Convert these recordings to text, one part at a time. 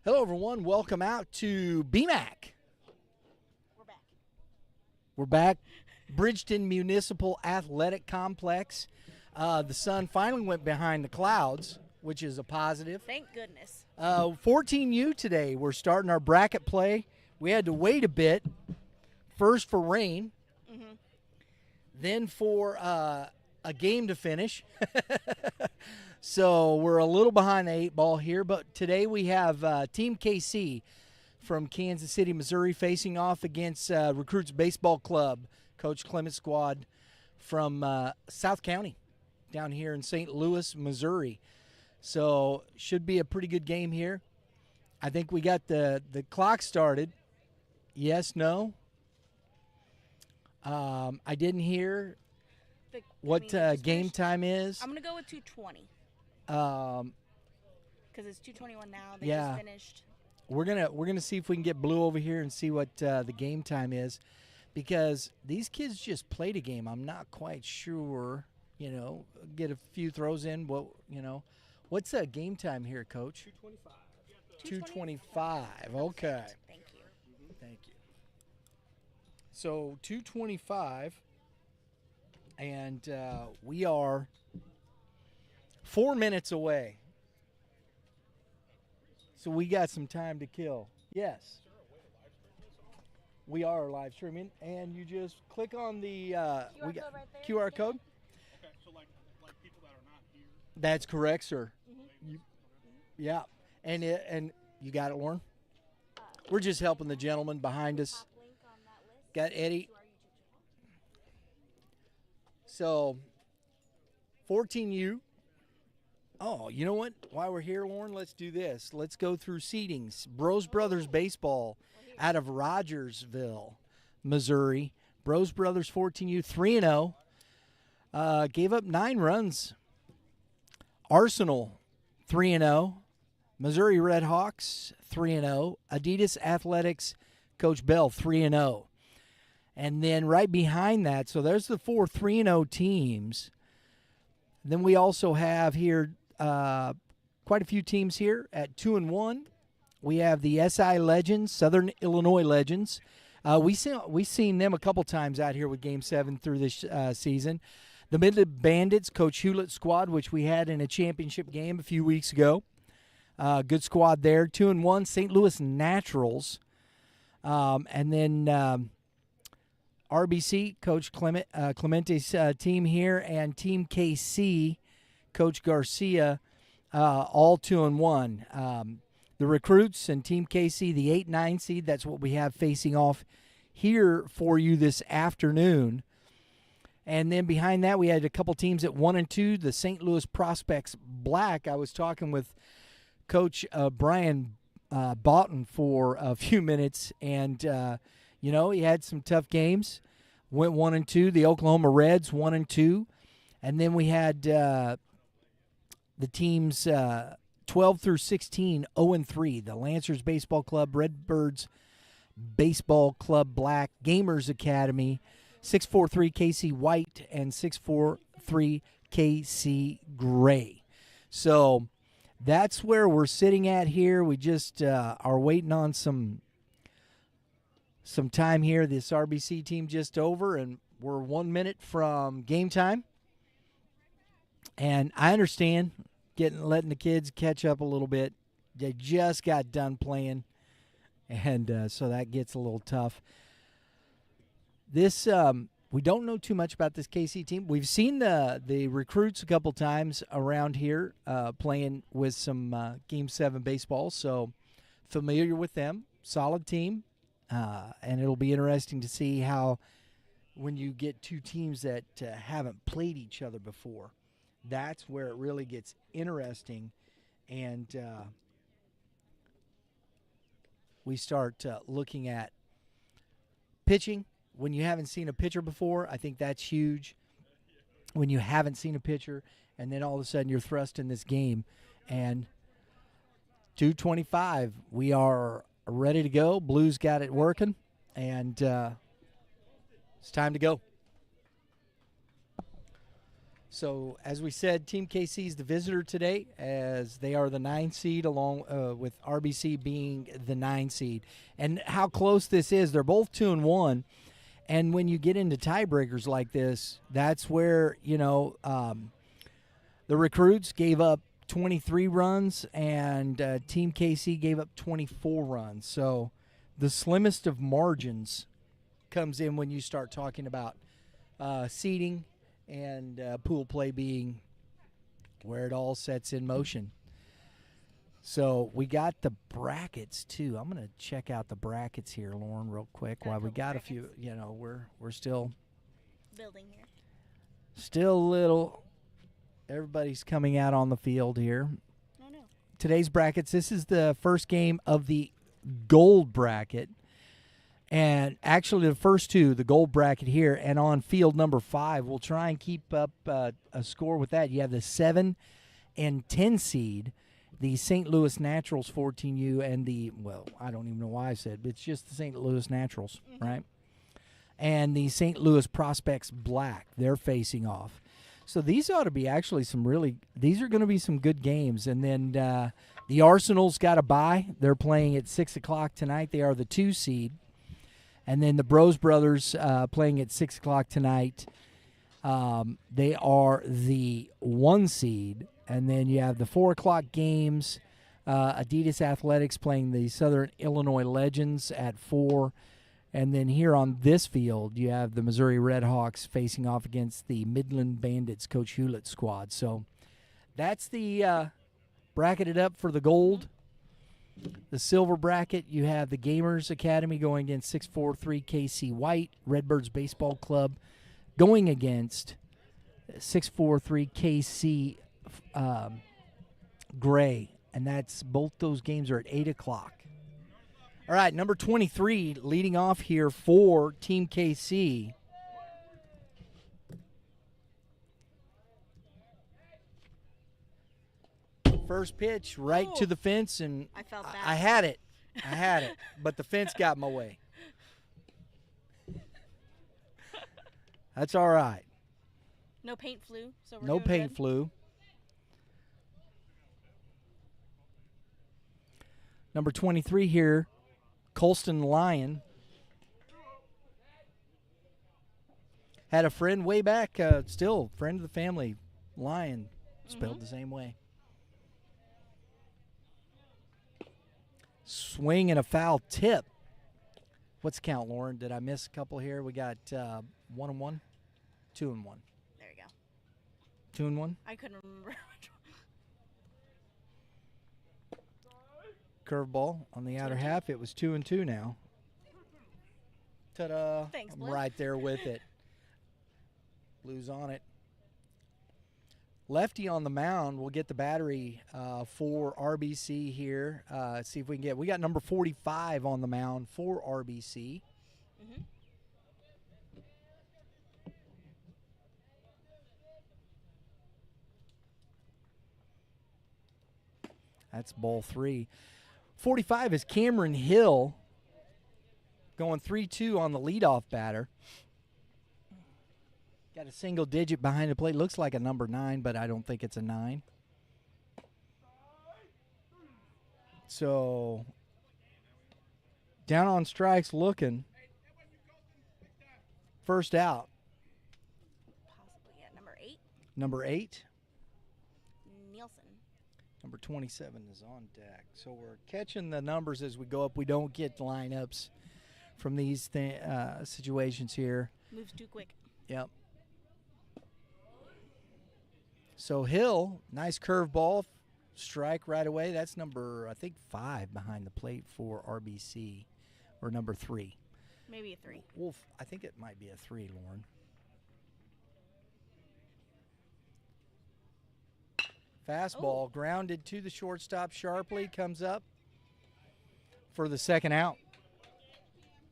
Hello, everyone. Welcome out to BMAC. We're back. Bridgeton Municipal Athletic Complex. The sun finally went behind the clouds, which is a positive. Thank goodness. 14U today. We're starting our bracket play. We had to wait a bit. First for rain, then for a game to finish. So we're a little behind the 8 ball here, but today we have Team KC from Kansas City, Missouri, facing off against Recruits Baseball Club, Coach Clement's squad from South County down here in St. Louis, Missouri. So should be a pretty good game here. I think we got the clock started. Yes, no? I didn't hear what game time is. I'm going to go with 2:20 because it's 2:21 now. They Yeah. just finished. We're gonna see if we can get Blue over here and see what the game time is, because these kids just played a game. I'm not quite sure. Get a few throws in. What's the game time here, Coach? 2:25. 2:25. Okay. Thank you. Thank you. So 2:25, and we are 4 minutes away. So we got some time to kill. Yes. We are live streaming, and you just click on the QR code right there. QR code. Okay, so like people that are not here. That's correct, sir. Yeah, and you got it, Lauren. We're just helping the gentleman behind us. Top link on that list Got Eddie. to our YouTube channel. So 14U. Oh, you know what? While we're here, Lauren, let's do this. Let's go through seedings. Bros Brothers Baseball out of Rogersville, Missouri. Bros Brothers 14U 3-0. Gave up 9 runs. Arsenal 3-0. Missouri Redhawks 3-0. Adidas Athletics Coach Bell 3-0. And then right behind that, so there's the 4 3-0 teams. Then we also have here quite a few teams here at 2-1. We have the SI Legends, Southern Illinois Legends. We've seen them a couple times out here with Game7 through this season. The Midland Bandits, Coach Hewlett's squad, which we had in a championship game a few weeks ago. Good squad there. 2-1. St. Louis Naturals. And then RBC, Coach Clemente's team here, and Team KC, Coach Garcia, all 2-1. The Recruits and Team KC, the 8-9 seed, that's what we have facing off here for you this afternoon. And then behind that, we had a couple teams at 1-2, the St. Louis Prospects Black. I was talking with Coach Brian Boughton for a few minutes, and he had some tough games. Went 1-2. The Oklahoma Reds 1-2, and then we had the teams 12 through 16 0-3. The Lancers Baseball Club, Redbirds Baseball Club Black, Gamers Academy 643 KC White, and 643 KC Gray. So that's where we're sitting at here. We just are waiting on some time here. This RBC team just over, and we're 1 minute from game time. And I understand letting the kids catch up a little bit. They just got done playing, and so that gets a little tough. This we don't know too much about this KC team. We've seen the Recruits a couple times around here playing with some Game 7 baseball, so familiar with them. Solid team. And it'll be interesting to see how, when you get two teams that haven't played each other before, that's where it really gets interesting. And we start looking at pitching. When you haven't seen a pitcher before, I think that's huge. When you haven't seen a pitcher, and then all of a sudden you're thrust in this game. And 2:25, we are ready to go. Blues got it working, and it's time to go. So, as we said, Team KC is the visitor today, as they are the 9 seed, along with RBC being the 9 seed. And how close this is, they're both 2-1. And when you get into tiebreakers like this, that's where, the recruits gave up 23 runs, and Team KC gave up 24 runs. So, the slimmest of margins comes in when you start talking about seeding and pool play being where it all sets in motion. So we got the brackets too. I'm going to check out the brackets here, Lauren, real quick. While we got a few, we're still Building here. still little. Everybody's coming out on the field here. Oh, no. Today's brackets. This is the first game of the gold bracket. And actually, the first two, the gold bracket here, and on field number 5, we'll try and keep up a score with that. You have the 7 and 10 seed, the St. Louis Naturals 14U, and I don't even know why I said, but it's just the St. Louis Naturals, right? And the St. Louis Prospects Black, they're facing off. So these ought to be actually these are going to be some good games. And then the Arsenal's got a bye. They're playing at 6 o'clock tonight. They are the 2 seed. And then the Bros Brothers playing at 6 o'clock tonight. They are the 1 seed. And then you have the 4 o'clock games. Adidas Athletics playing the Southern Illinois Legends at 4. And then here on this field, you have the Missouri Redhawks facing off against the Midland Bandits, Coach Hewlett's squad. So that's the bracketed up for the gold. The silver bracket, you have the Gamers Academy going against 643 KC White, Redbirds Baseball Club going against 643 KC Gray, and that's both those games are at 8 o'clock. All right, number 23 leading off here for Team KC. First pitch right to the fence, and I felt that. I had it, but the fence got in my way. That's all right. No paint flew, so we're No doing paint good. flew. Number 23 here, Colston Lyon. Had a friend way back, still friend of the family, Lyon, spelled the same way. Swing and a foul tip. What's the count, Lauren? Did I miss a couple here? We got 1-1, 2-1. There you go. 2-1. I couldn't remember. Curveball on the outer half. It was 2-2 now. Ta-da. Thanks, I'm Bliss. right there with it. Blues on it. Lefty on the mound. We'll get the battery for RBC here. See if we can get. We got number 45 on the mound for RBC. Mm-hmm. That's ball 3. 45 is Cameron Hill going 3-2 on the leadoff batter. Got a single digit behind the plate. Looks like a number 9, but I don't think it's a 9. So, down on strikes looking. First out. Possibly, yeah. Number 8, Number 8. Nielsen. Number 27 is on deck. So we're catching the numbers as we go up. We don't get lineups from these situations here. Moves too quick. Yep. So Hill, nice curveball, strike right away. That's number, I think, 5 behind the plate for RBC, or number 3. Maybe a 3. Wolf, I think it might be a 3, Lauren. Fastball grounded to the shortstop sharply, comes up for the second out.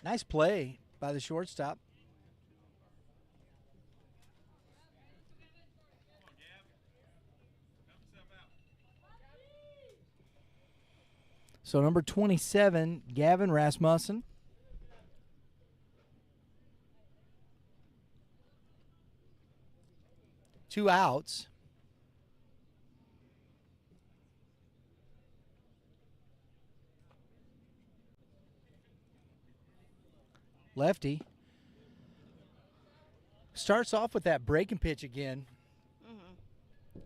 Nice play by the shortstop. So number 27, Gavin Rasmussen. 2 outs. Lefty starts off with that breaking pitch again. Mm-hmm.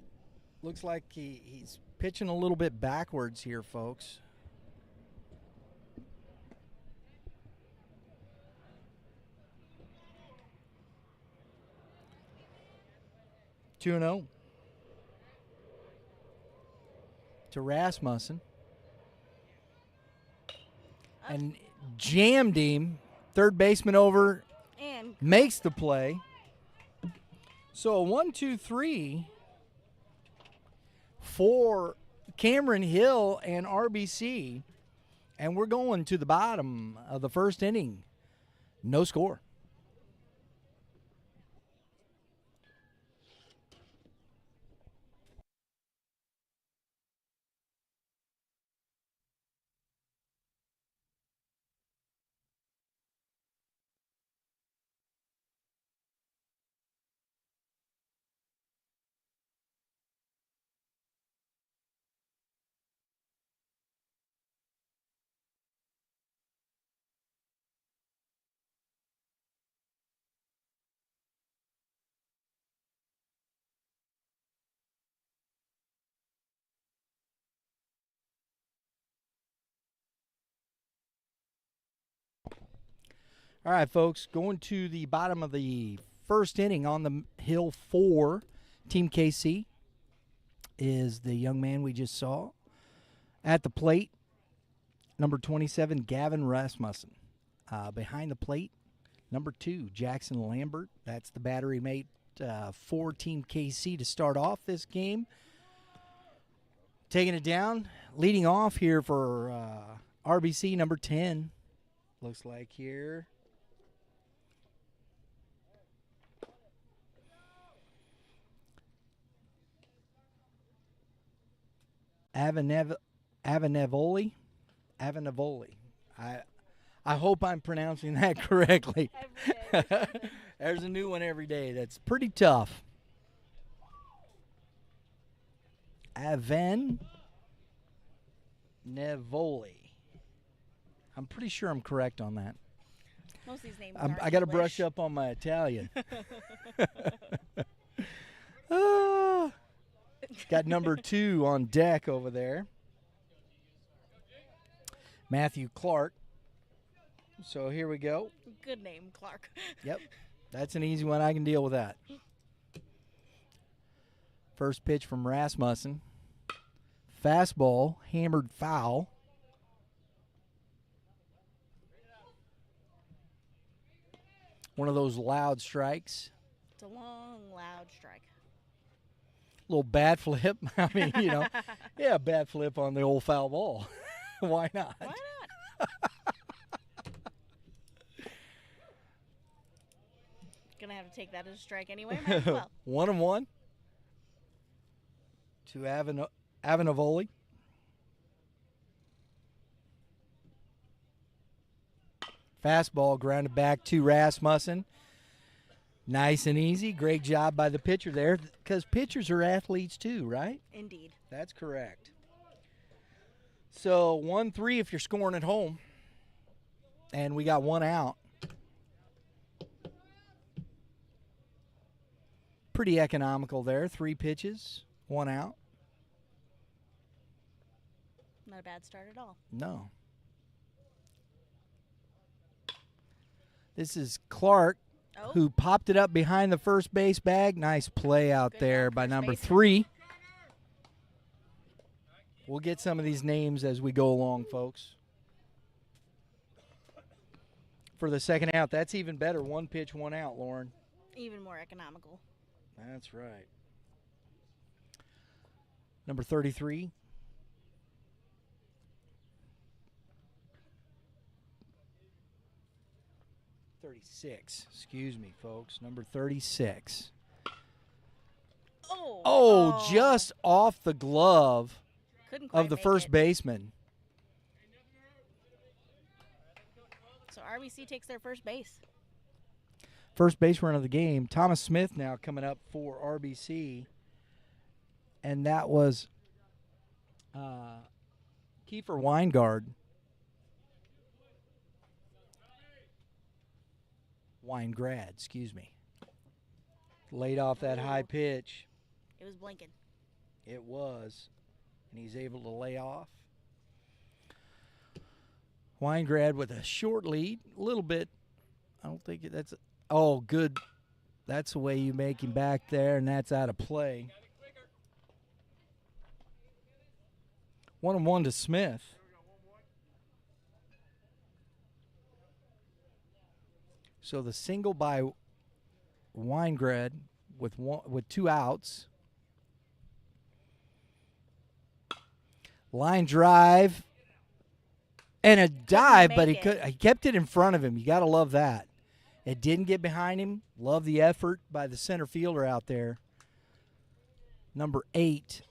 Looks like he's pitching a little bit backwards here, folks. Two and 0 to Rasmussen. And jammed him. Third baseman over, And makes the play. So 1-2-3 for Cameron Hill and RBC. And we're going to the bottom of the first inning. No score. All right, folks, going to the bottom of the first inning on the hill for Team KC is the young man we just saw. At the plate, number 27, Gavin Rasmussen. Behind the plate, number 2, Jackson Lambert. That's the battery mate for Team KC to start off this game. Taking it down, leading off here for RBC, number 10. Looks like here. Avanavoli. I hope I'm pronouncing that correctly. every day. There's a new one every day. That's pretty tough. Avanavoli. I'm pretty sure I'm correct on that. Most of these names I got to brush up on my Italian. Got number 2 on deck over there. Matthew Clark. So here we go. Good name, Clark. Yep. That's an easy one. I can deal with that. First pitch from Rasmussen. Fastball, hammered foul. One of those loud strikes. It's a long, loud strike. Little bat flip. I mean, yeah, bat flip on the old foul ball. Why not? Why not? Gonna have to take that as a strike anyway. Might as well. 1-1 to Avanavoli. Fastball grounded back to Rasmussen. Nice and easy. Great job by the pitcher there, because pitchers are athletes too, right? Indeed. That's correct. So 1-3 if you're scoring at home. And we got 1 out. Pretty economical there. 3 pitches, 1 out. Not a bad start at all. No. This is Clark, who popped it up behind the first base bag. Nice play out Good there job, by first number baseman. 3. We'll get some of these names as we go along, folks. For the second out, that's even better. 1 pitch, 1 out, Lauren. Even more economical. That's right. Number 33. Excuse me, folks. Number 36. Oh, just off the glove Couldn't quite of the make first it. baseman. So RBC takes their first base. first base run of the game. Thomas Smith now coming up for RBC. And that was Kiefer Weingard. Weingrad, excuse me. Laid off that high pitch. It was blinking. It was. And he's able to lay off. Weingrad with a short lead. A little bit. I don't think that's... Oh, good. That's the way you make him back there, and that's out of play. 1-1 to Smith. So the single by Weingrad with 2 outs. Line drive and a dive, but he kept it in front of him. You got to love that. It didn't get behind him. Love the effort by the center fielder out there. Number 8.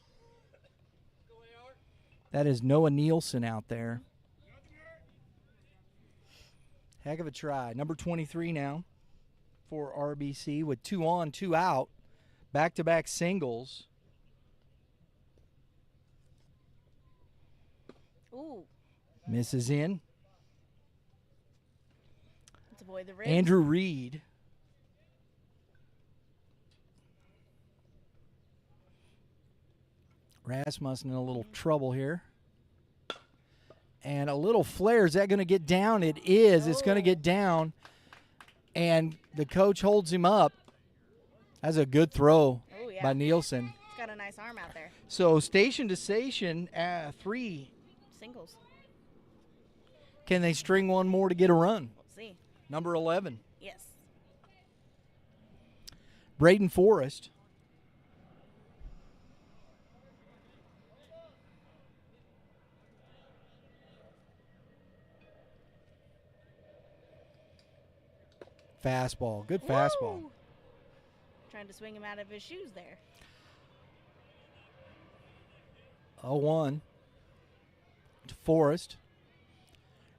That is Noah Nielsen out there. Heck of a try. Number 23 now for RBC with 2 on, 2 out. Back-to-back singles. Ooh. Misses in. Let's avoid the ribs. Andrew Reed. Rasmussen in a little trouble here. And a little flare. Is that going to get down? It is. It's going to get down. And the coach holds him up. That's a good throw by Nielsen. He's got a nice arm out there. So station to station, 3 singles. Can they string one more to get a run? We'll see. Number 11. Yes. Braden Forrest. Fastball. Good fastball. Woo! Trying to swing him out of his shoes there. 0-1 to Forrest.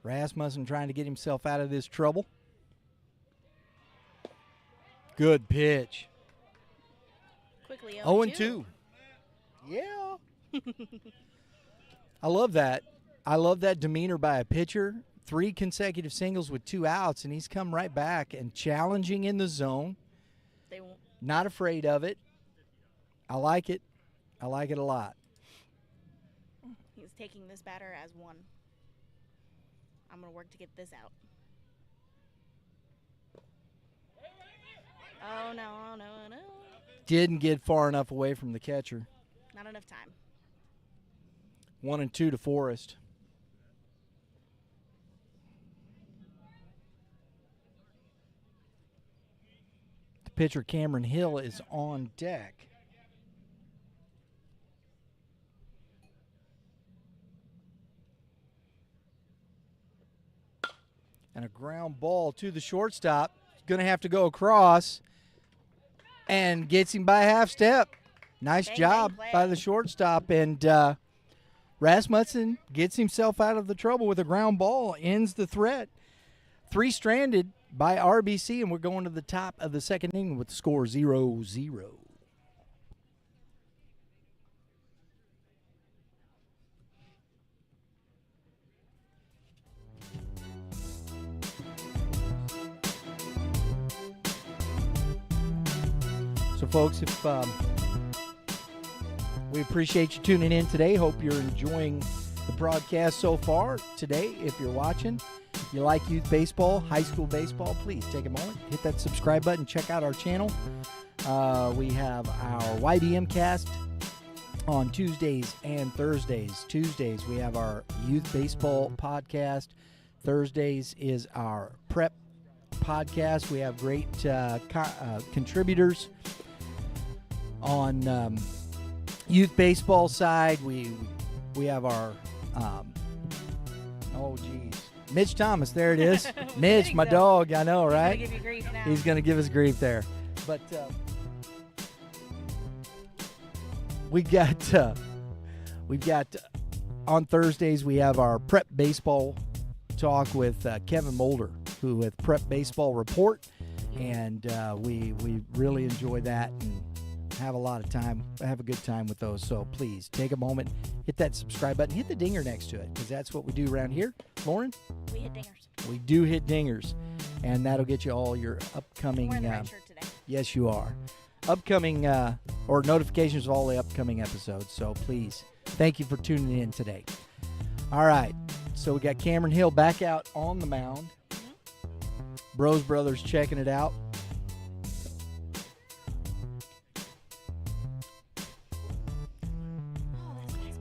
Rasmussen trying to get himself out of this trouble. Good pitch. Quickly 0-2. Yeah. I love that. I love that demeanor by a pitcher. 3 consecutive singles with 2 outs, and he's come right back and challenging in the zone. They won't. Not afraid of it. I like it. I like it a lot. He's taking this batter as 1. I'm going to work to get this out. Oh, no, oh, no, oh, no. Didn't get far enough away from the catcher. Not enough time. 1-2 to Forrest. The pitcher, Cameron Hill, is on deck. And a ground ball to the shortstop. Going to have to go across and gets him by a half step. Nice job by the shortstop. And Rasmussen gets himself out of the trouble with a ground ball, ends the threat. 3 stranded by RBC, and we're going to the top of the second inning with the score 0-0. So, folks, if we appreciate you tuning in today. Hope you're enjoying the broadcast so far today. If you're watching, if you like youth baseball, high school baseball, please take a moment, hit that subscribe button, check out our channel. We have our YBMcast on Tuesdays and Thursdays. Tuesdays, we have our youth baseball podcast. Thursdays is our prep podcast. We have great contributors on youth baseball side. We have our Mitch Thomas. There it is. Mitch, my dog. I know, right? He's gonna give you grief now. He's gonna give us grief there. But we've got on Thursdays we have our prep baseball talk with Kevin Moulder, who with Prep Baseball Report. And we really enjoy that and have a good time with those. So please take a moment, hit that subscribe button, hit the dinger next to it, because that's what we do around here. Lauren? We hit dingers. We do hit dingers, and that'll get you all your upcoming. We're in the right shirt today. Yes, you are. Upcoming or notifications of all the upcoming episodes. So please, thank you for tuning in today. All right, so we got Cameron Hill back out on the mound. Bros Brothers checking it out.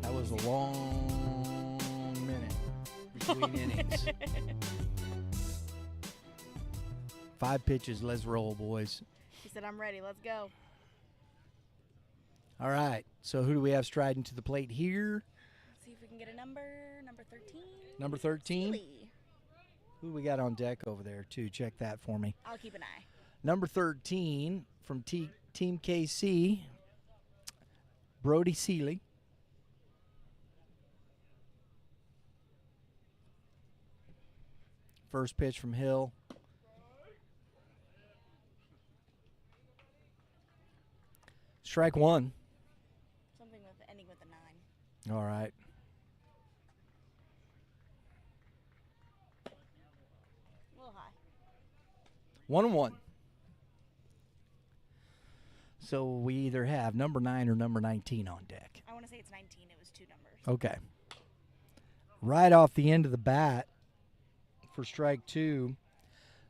That was a long minute between innings. 5 pitches, let's roll, boys. He said, I'm ready, let's go. All right, so who do we have striding to the plate here? Let's see if we can get a number 13. Number 13? Seeley. Who we got on deck over there, too? Check that for me. I'll keep an eye. Number 13 from Team KC, Brody Seeley. First pitch from Hill. Strike one. Something with ending with a 9. All right. A little high. 1-1. So we either have number 9 or number 19 on deck. I want to say it's 19. It was 2 numbers. Okay. Right off the end of the bat for strike 2.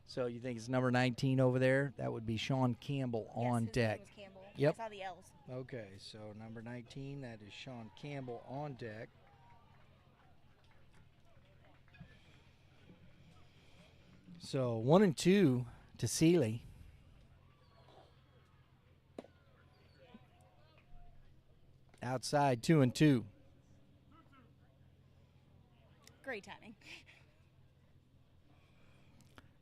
So you think it's number 19 over there? That would be Sean Campbell on his deck. name was Campbell. Yep. I saw the L's. Okay, so number 19, that is Sean Campbell on deck. So 1-2 to Seeley. Outside 2-2. Great timing.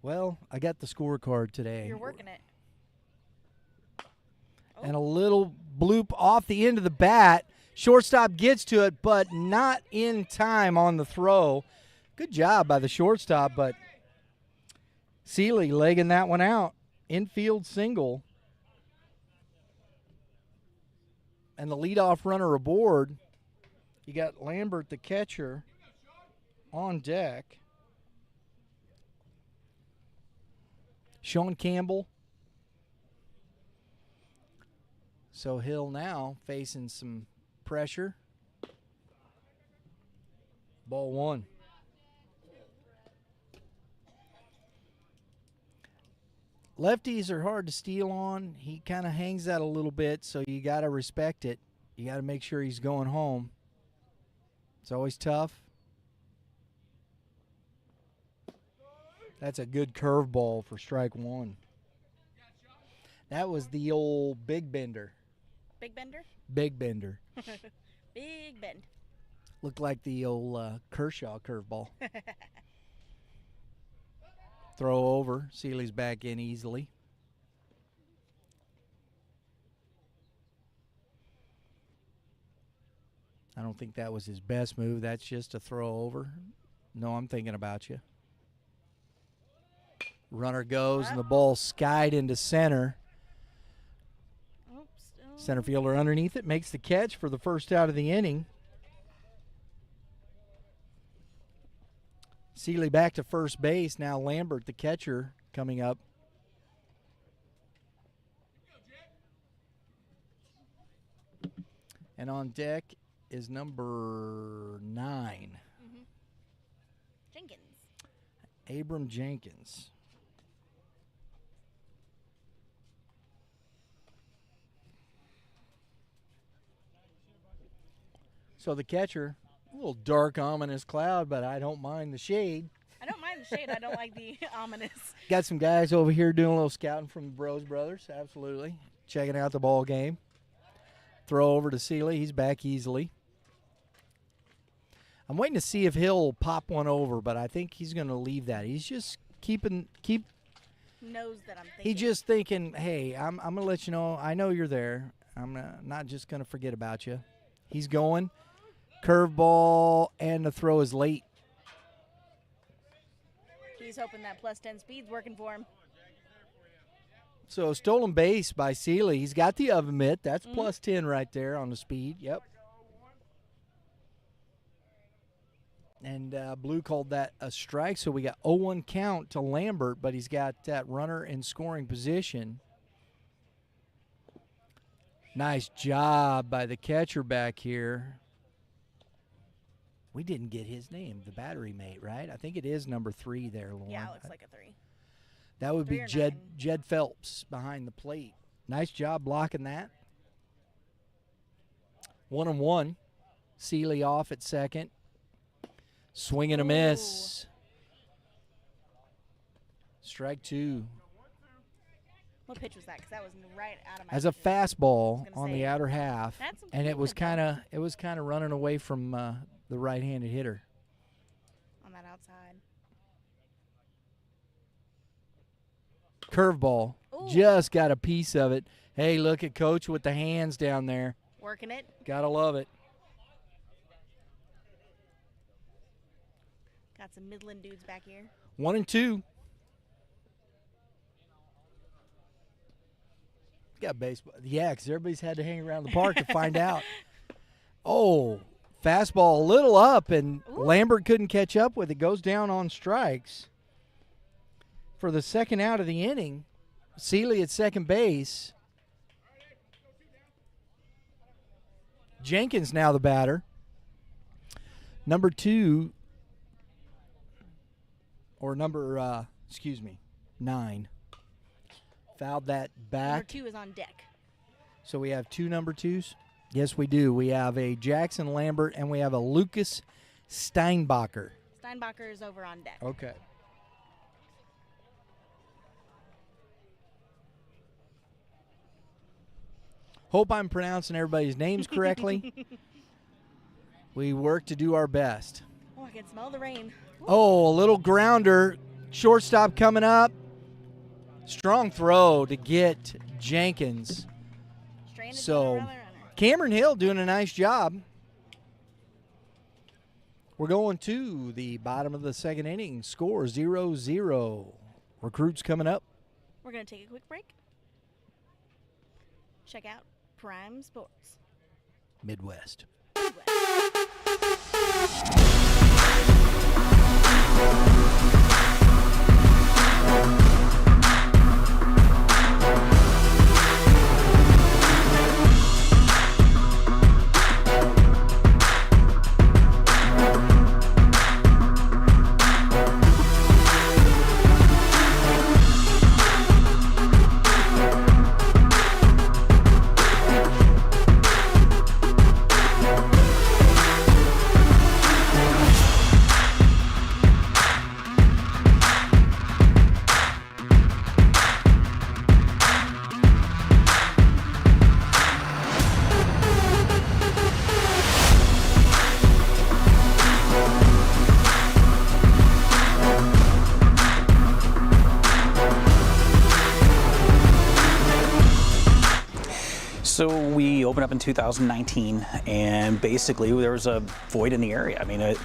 Well, I got the scorecard today. You're working it. And a little bloop off the end of the bat. Shortstop gets to it, but not in time on the throw. Good job by the shortstop, but Seeley legging that one out. Infield single. And the leadoff runner aboard. You got Lambert, the catcher, on deck. Sean Campbell. So Hill now facing some pressure. Ball 1. Lefties are hard to steal on. He kind of hangs that a little bit, so you got to respect it. You got to make sure he's going home. It's always tough. That's a good curveball for strike 1. That was the old Big Bender. Big Bender? Big Bender. Big Bend. Looked like the old Kershaw curveball. Throw over. Seeley's back in easily. I don't think that was his best move. That's just a throw over. No, I'm thinking about you. Runner goes, and the ball skied into center. Center fielder underneath it makes the catch for the first out of the inning. Seeley back to first base. Now Lambert, the catcher, coming up. And on deck is number 9. Jenkins. Abram Jenkins. So the catcher, a little dark, ominous cloud, but I don't mind the shade. I don't mind the shade. I don't like the ominous. Got some guys over here doing a little scouting from the Bros Brothers, absolutely. Checking out the ball game. Throw over to Seeley. He's back easily. I'm waiting to see if he'll pop one over, but I think he's going to leave that. He's just keep. Knows that I'm thinking. He's just thinking, hey, I'm going to let you know. I know you're there. I'm not just going to forget about you. He's going. Curveball, and the throw is late. He's hoping that +10 speed's working for him. So stolen base by Seeley. He's got the oven mitt. That's plus 10 right there on the speed. Yep. And Blue called that a strike, so we got 0-1 count to Lambert, but he's got that runner in scoring position. Nice job by the catcher back here. We didn't get his name, the battery mate, right? I think it is number 3 there, Lauren. Yeah, it looks like a 3. That would 3 be or Jed 9. Jed Phelps behind the plate. Nice job blocking that. 1-1. Seeley off at second. Swing and a miss. Strike 2. What pitch was that? Because that was right out of my As a vision. fastball gonna on say, the outer half, that's some and it was movement, kind of running away from the right-handed hitter. on that outside. Curveball, Ooh. just got a piece of it. Hey, look at Coach with the hands down there. Working it. Gotta love it. Got some Midland dudes back here. 1-2. Got baseball. Yeah, because everybody's had to hang around the park to find out. Oh, fastball a little up, and Ooh. Lambert couldn't catch up with it. Goes down on strikes. For the second out of the inning, Seeley at second base. Jenkins now the batter. Number 2, or number 9. Fouled that back. Number 2 is on deck. So we have 2 number 2s? Yes, we do. We have a Jackson Lambert and we have a Lucas Steinbacher. Steinbacher is over on deck. Okay. Hope I'm pronouncing everybody's names correctly. We work to do our best. Oh, I can smell the rain. Ooh. Oh, a little grounder. Shortstop coming up. Strong throw to get Jenkins. Stranded So, runner. Cameron Hill doing a nice job. We're going to the bottom of the second inning. Score 0-0. Recruits coming up. We're going to take a quick break. Check out Prime Sports. Midwest. So we opened up in 2019, and basically there was a void in the area. I mean,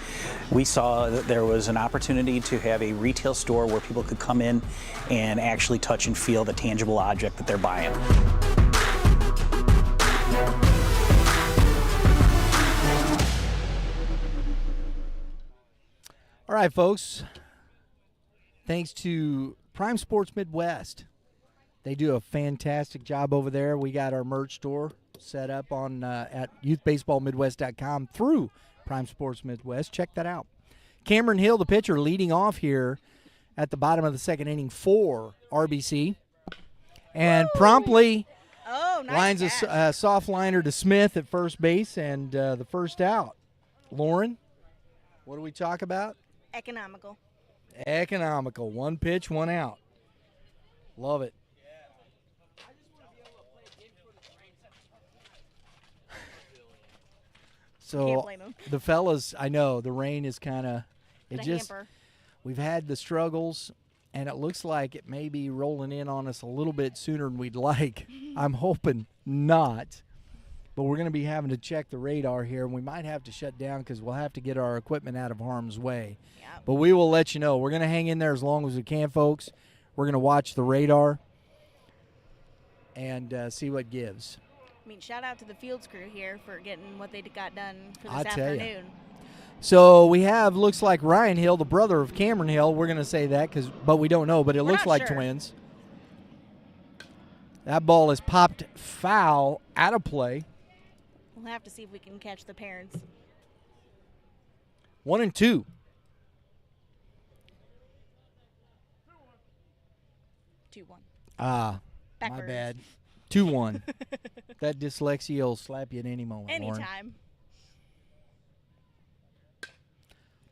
we saw that there was an opportunity to have a retail store where people could come in and actually touch and feel the tangible object that they're buying. All right, folks. Thanks to Prime Sports Midwest. They do a fantastic job over there. We got our merch store set up on at youthbaseballmidwest.com through Prime Sports Midwest. Check that out. Cameron Hill, the pitcher, leading off here at the bottom of the second inning for RBC. And promptly lines a soft liner to Smith at first base and the first out. Lauren, what do we talk about? Economical. Economical. 1 pitch, 1 out. Love it. Can't So blame 'em. the fellas, I know the rain is kind of Hamper. we've had the struggles, and it looks like it may be rolling in on us a little bit sooner than we'd like. I'm hoping not, but we're going to be having to check the radar here, and we might have to shut down because we'll have to get our equipment out of harm's way. Yep. But we will let you know. We're going to hang in there as long as we can, folks. We're going to watch the radar. and see what gives. I mean, shout out to the fields crew here for getting what they got done for I this tell ya. afternoon. So we have, looks like Ryan Hill, the brother of Cameron Hill. We're going to say that, but we don't know, but it We're looks not like sure. twins. That ball is popped foul out of play. We'll have to see if we can catch the parents. 1-2. 2-1. My Backwards. bad. 2-1. That dyslexia will slap you at any moment, Lauren. Anytime.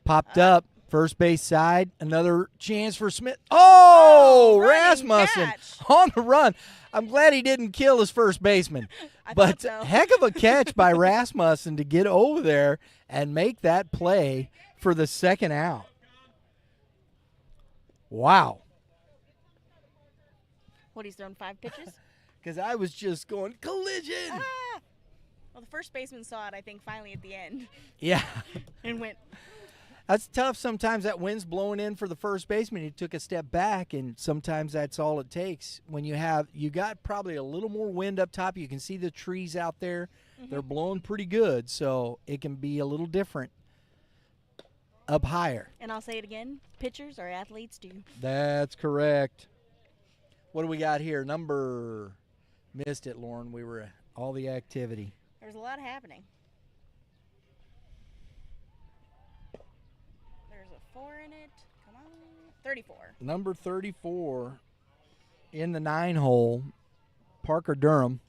Popped up. First base side. Another chance for Smith. Oh, running Rasmussen catch. on the run. I'm glad he didn't kill his first baseman. I But thought so. heck of a catch by Rasmussen to get over there and make that play for the second out. Wow. What, he's thrown 5 pitches? Because I was just going, collision. Ah! Well, the first baseman saw it, I think, finally at the end Yeah. and went, That's tough. Sometimes that wind's blowing in for the first baseman. He took a step back, and sometimes that's all it takes. When you got probably a little more wind up top. You can see the trees out there. They're blowing pretty good, so it can be a little different up higher. and I'll say it again, pitchers are athletes too. That's correct. What do we got here? Missed it, Lauren. We were all the activity. There's a lot happening. There's a 4 in it. Come on. 34. Number 34 in the 9 hole, Parker Durham.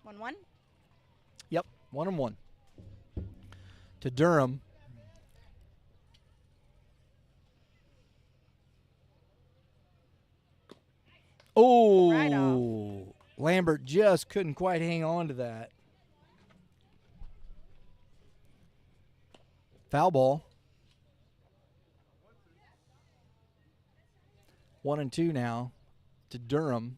1-1. Yep, 1-1 to Durham. Oh, Right off. Lambert just couldn't quite hang on to that. Foul ball. 1-2 now to Durham.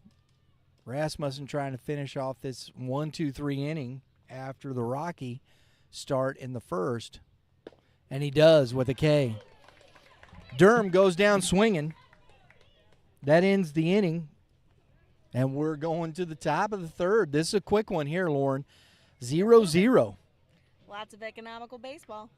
Rasmussen trying to finish off this 1-2-3 inning after the rocky start in the first. And he does with a K. Durham goes down swinging. That ends the inning. And we're going to the top of the third. This is a quick one here, Lauren. 0-0. Lots of economical baseball.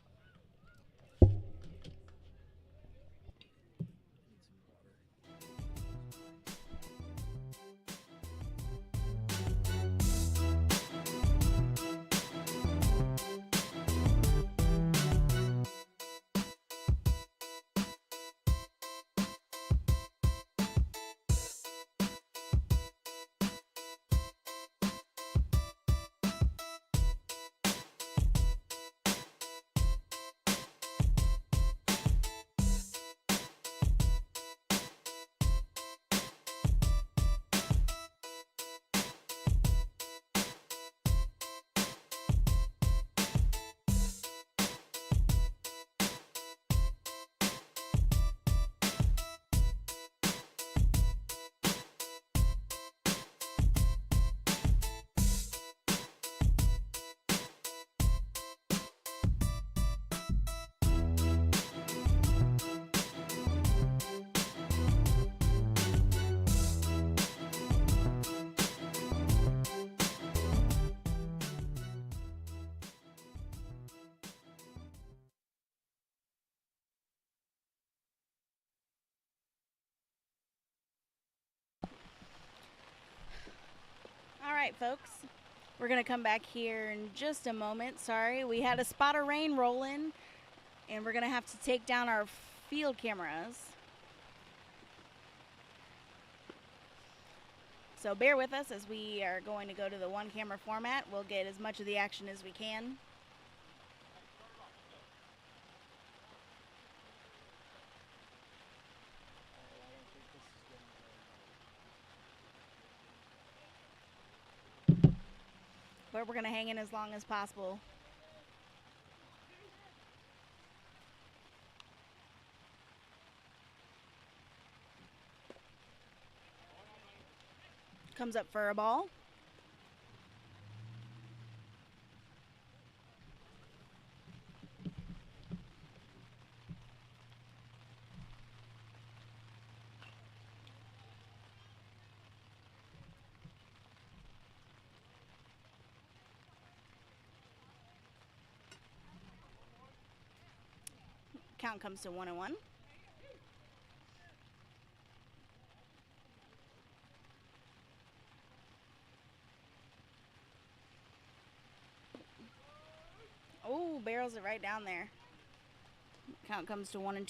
All right, folks. We're going to come back here in just a moment. Sorry, we had a spot of rain roll in, and we're going to have to take down our field cameras. So bear with us as we are going to go to the one camera format. We'll get as much of the action as we can. But we're going to hang in as long as possible. Comes up for a ball. Count comes to 1-1. Oh, barrels it right down there. Count comes to 1-2.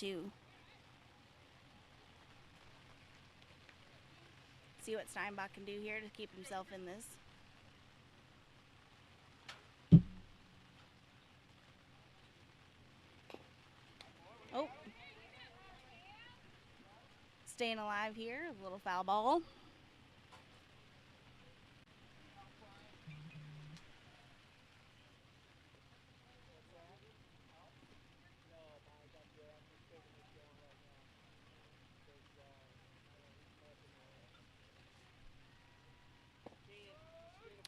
See what Steinbach can do here to keep himself in this. Oh. Staying alive here, a little foul ball.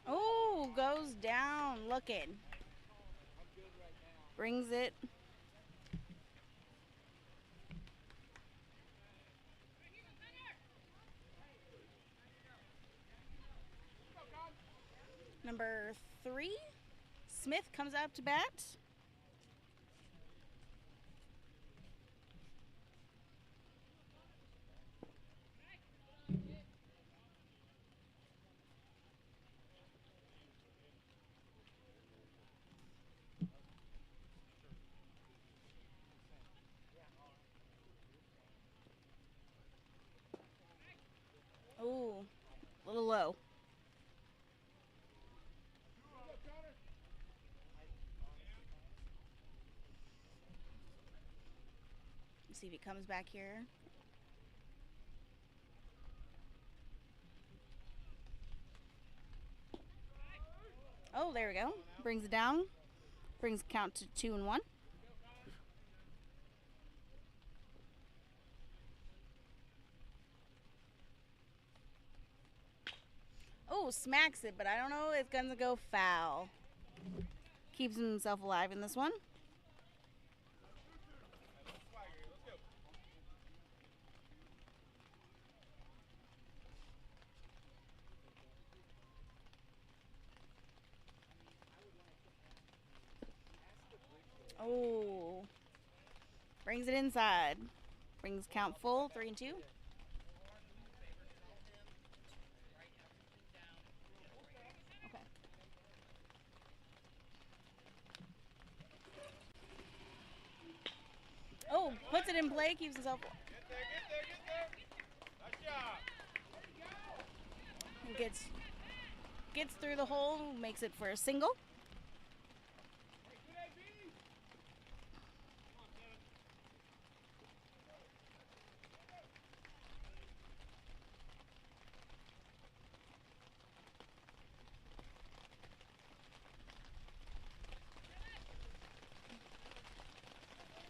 Oh, goes down, looking. Brings it. Number 3, Smith comes out to bat. Ooh, a little low. Let's see if he comes back here. Oh, there we go. Brings it down. Brings the count to 2-1. Oh, smacks it, but I don't know. It's going to go foul. Keeps himself alive in this one. Oh, brings it inside. Brings count full, 3-2. Okay. Oh, puts it in play, keeps himself. And gets through the hole, makes it for a single.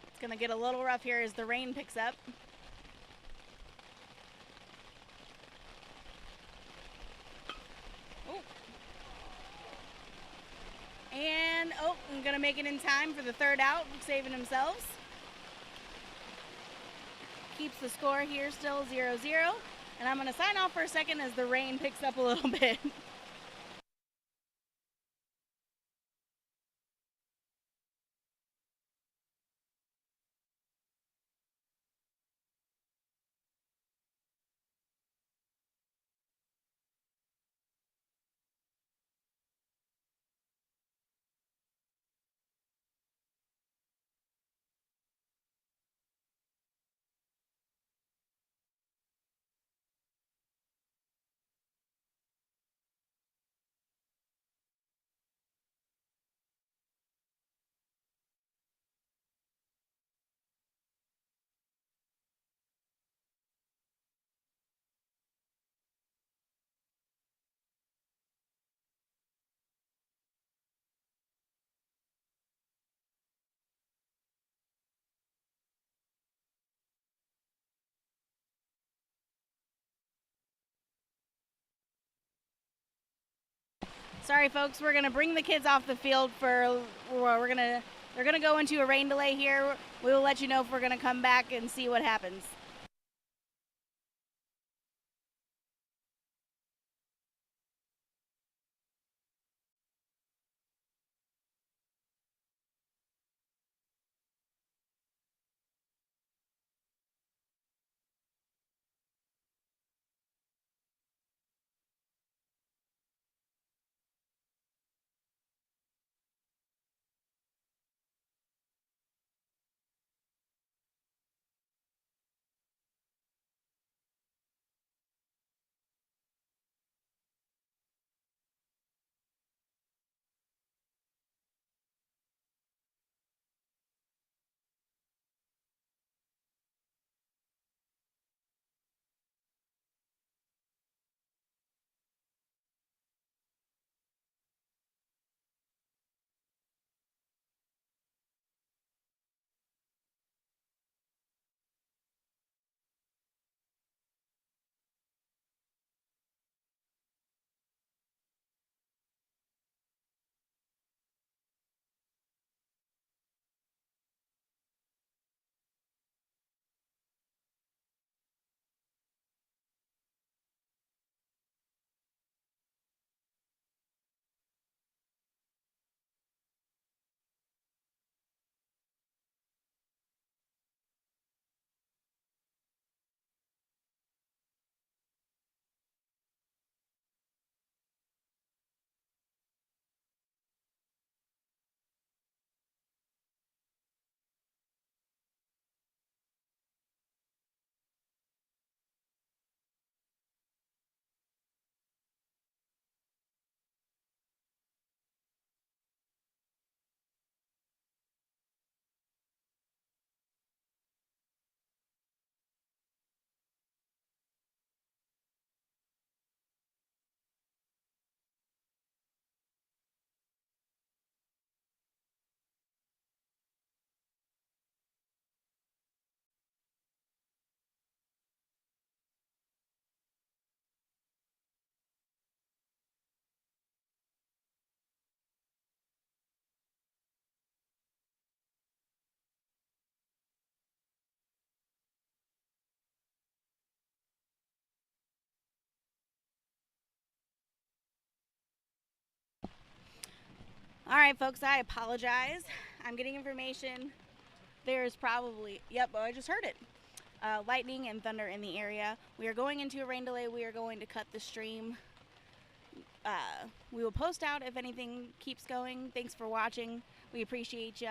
It's going to get a little rough here as the rain picks up. And, I'm going to make it in time for the third out, saving themselves. Keeps the score here still 0-0. And I'm going to sign off for a second as the rain picks up a little bit. Sorry, folks. We're gonna bring the kids off the field for. They're gonna go into a rain delay here. We will let you know if we're gonna come back and see what happens. All right, folks, I apologize. I'm getting information. There's probably, I just heard it. Lightning and thunder in the area. We are going into a rain delay. We are going to cut the stream. We will post out if anything keeps going. Thanks for watching. We appreciate you.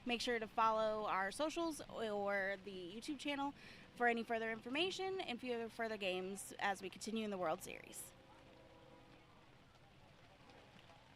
Make sure to follow our socials or the YouTube channel for any further information and further games as we continue in the World Series.